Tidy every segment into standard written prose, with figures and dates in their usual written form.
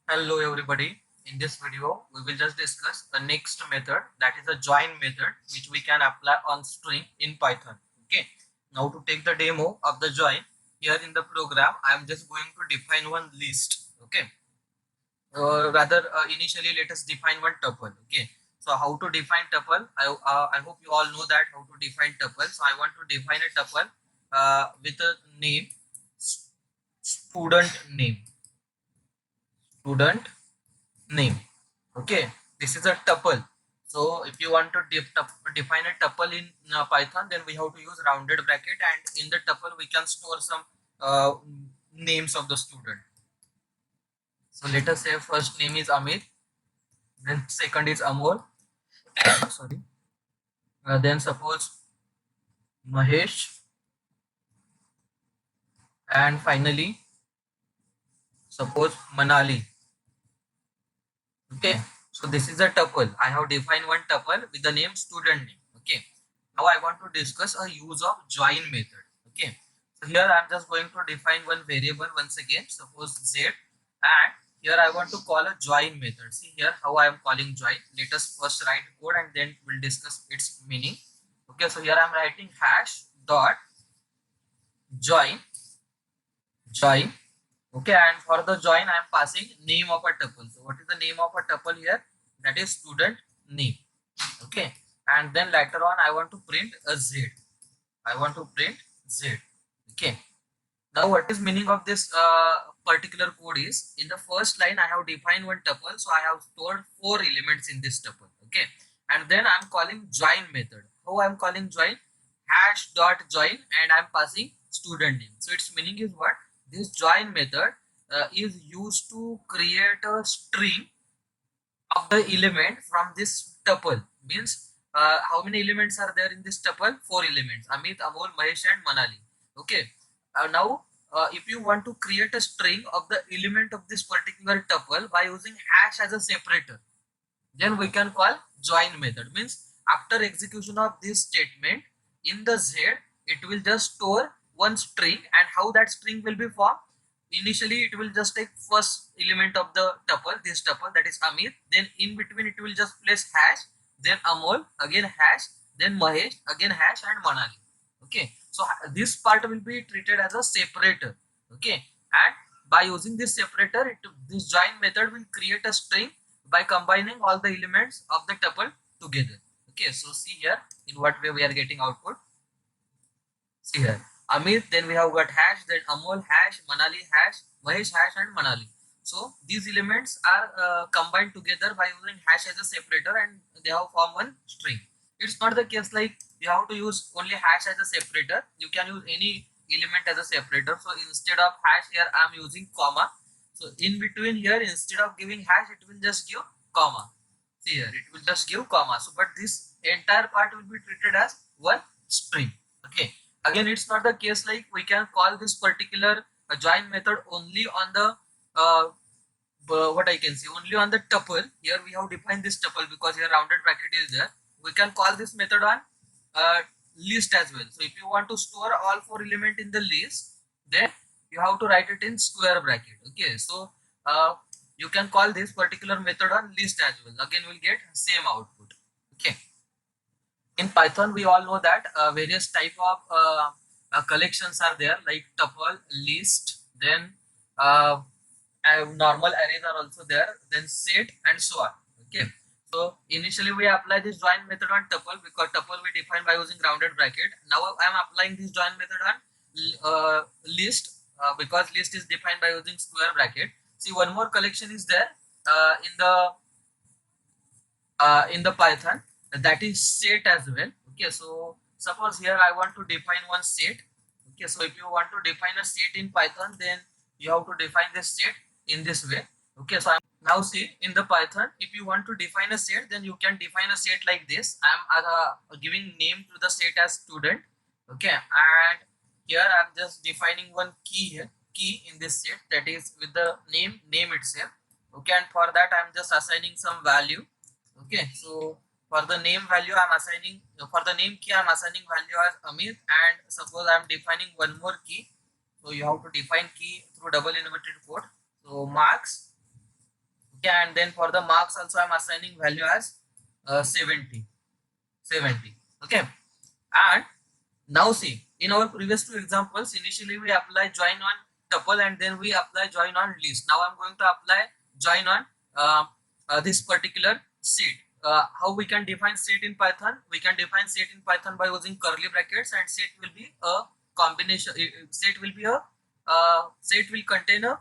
Hello everybody. In this video, we will just discuss the next method, that is a join method, which we can apply on string in Python. Okay. Now to take the demo of the join, here in the program, I am just going to define one list. Okay. Initially let us define one tuple. Okay. So how to define tuple? I hope you all know that how to define tuple. So I want to define a tuple with a name, student name, student name. Okay, this is a tuple. So if you want to define a tuple in Python, then we have to use rounded bracket, and in the tuple we can store some uh, names of the student. So let us say first name is Amit, then second is Amol, sorry, then suppose Mahesh, and finally suppose Manali. Okay, so this is a tuple. I have defined one tuple with the name student name. Okay, now I want to discuss a use of join method. Okay, so here I'm just going to define one variable once again, suppose z, and here I want to call a join method. See here how I am calling join. Let us first write code and then we'll discuss its meaning. Okay, so here I'm writing hash dot join. Okay, and for the join I am passing name of a tuple. So what is the name of a tuple here? That is student name. Okay, and then later on I want to print a z. I want to print z. Okay, now what is meaning of this particular code is, in the first line I have defined one tuple, so I have stored 4 elements in this tuple. Okay, and then I'm calling join method. How I'm calling join? Hash dot join, and I'm passing student name. So its meaning is what? This join method is used to create a string of the element from this tuple. Means how many elements are there in this tuple? 4 elements: Amit, Amol, Mahesh and Manali. Okay, now if you want to create a string of the element of this particular tuple by using hash as a separator, then we can call join method. Means after execution of this statement in the z, it will just store one string, and how that string will be formed? Initially it will just take first element of the tuple, this tuple, that is Amit, then in between it will just place hash, then Amol, again hash, then Mahesh, again hash, and Manali. Okay, so this part will be treated as a separator. Okay, and by using this separator, this join method will create a string by combining all the elements of the tuple together. Okay, so see here in what way we are getting output. See here, Amit, then we have got hash, then Amol hash, Manali hash, Mahesh hash, and Manali. So these elements are combined together by using hash as a separator, and they have formed one string. It's not the case like you have to use only hash as a separator. You can use any element as a separator. So instead of hash here, I am using comma. So in between here, instead of giving hash, it will just give comma. See here, it will just give comma. So but this entire part will be treated as one string. Okay, again it's not the case like we can call this particular join method only on the what I can say, only on the tuple. Here we have defined this tuple because here rounded bracket is there. We can call this method on uh, list as well. So if you want to store all 4 element in the list, then you have to write it in square bracket. Okay, so you can call this particular method on list as well. Again we'll get same output. Okay, in Python we all know that various type of collections are there, like tuple, list, then uh, normal arrays are also there, then set, and so on. Okay, so initially we apply this join method on tuple because tuple we define by using rounded bracket. Now I am applying this join method on list because list is defined by using square bracket. See, one more collection is there in the Python, that is set as well. Okay, so suppose here I want to define one set. Okay, so if you want to define a set in Python, then you have to define the set in this way. Okay, so I'm now see in the Python, if you want to define a set, then you can define a set like this. I'm giving name to the set as student. Okay, and here I'm just defining one key here, key in this set, that is with the name itself. Okay, and for that I'm just assigning some value. Okay, so for the name value I'm assigning, for the name key I'm assigning value as Amit, and suppose I'm defining one more key. So you have to define key through double inverted quote. So marks, Okay, and then for the marks also I'm assigning value as 70. Okay, and now see, in our previous two examples, initially we apply join on tuple and then we apply join on list. Now I'm going to apply join on this particular set. How we can define set in Python? We can define set in Python by using curly brackets, and set will be a combination. Set will be a set will contain a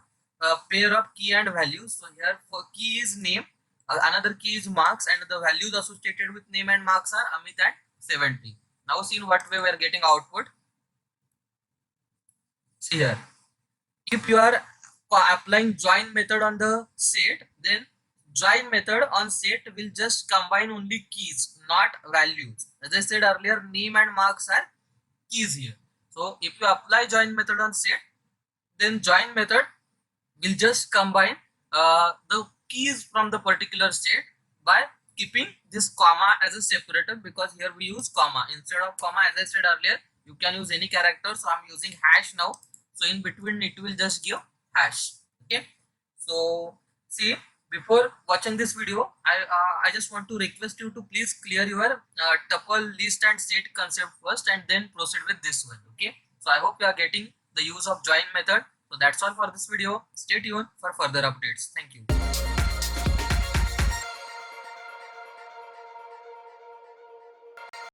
pair of key and values. So here for key is name, another key is marks, and the values associated with name and marks are Amit and 70. Now see in what way we are getting output. See here, if you are applying join method on the set, then join method on set will just combine only keys, not values. As I said earlier, name and marks are keys here. So if you apply join method on set, then join method will just combine the keys from the particular set by keeping this comma as a separator, because here we use comma instead of comma. As I said earlier, you can use any character, so I'm using hash now. So in between it will just give hash. Okay, so see, before watching this video, I just want to request you to please clear your tuple, list and set concept first, and then proceed with this one. Okay, so I hope you are getting the use of join method. So that's all for this video. Stay tuned for further updates. Thank you.